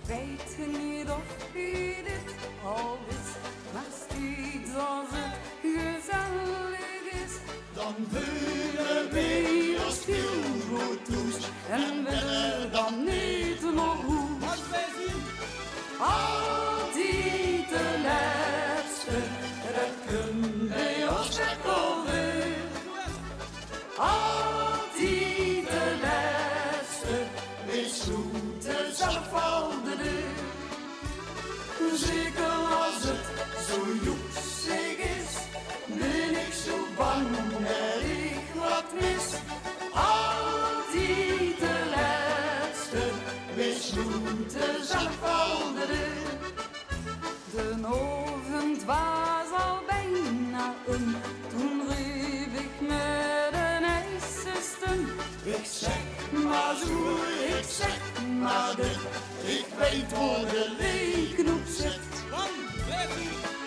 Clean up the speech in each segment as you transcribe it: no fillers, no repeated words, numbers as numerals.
weet niet of u dit al is, maar steeds als het gezellig is, dan willen we als heel goed toest. en willen dan niet nog hoe. Als wij zien, Altijd de laatste, dat kun bij ons komen. Altijd de laatste, wees goed, zelf al de deur. Zeker als het zo joepsig is, ben ik zo bang dat ik wat mis. Altijd de laatste, wees goed, zelf al de deur. De ochtend was al bijna om, toen riep ik met een ijzerstem. ik zeg maar zo, ik zeg maar dit, ik weet waar de leeknoep zit.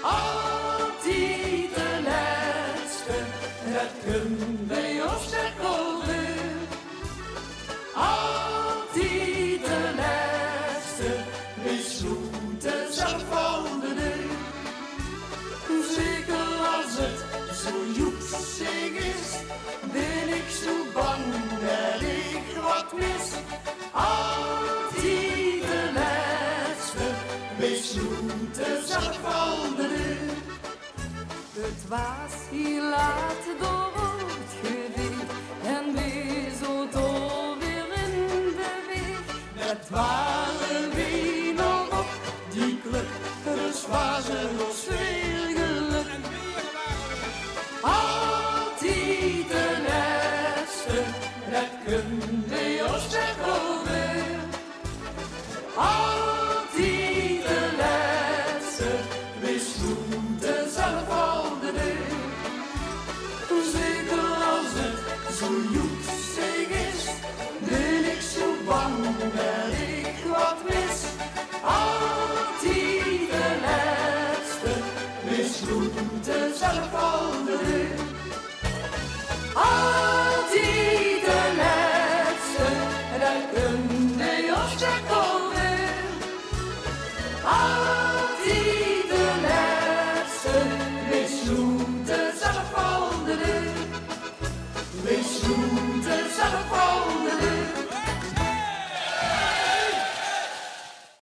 Altijd de laatste, dat kun bij ons komen. Altijd de laatste, wees goed, zelf al de deur. Zeker als het zo joepsig is, ben ik zo bang dat ik wat mis. Altijd de laatste, wees goed, zelf al de deur. Het was hier laat door het geweest en weer zo dol weer in de weg. Dat waren we nog op die club, dus was er nog veel geluk. Altijd de laatste, dat kun bij ons komen.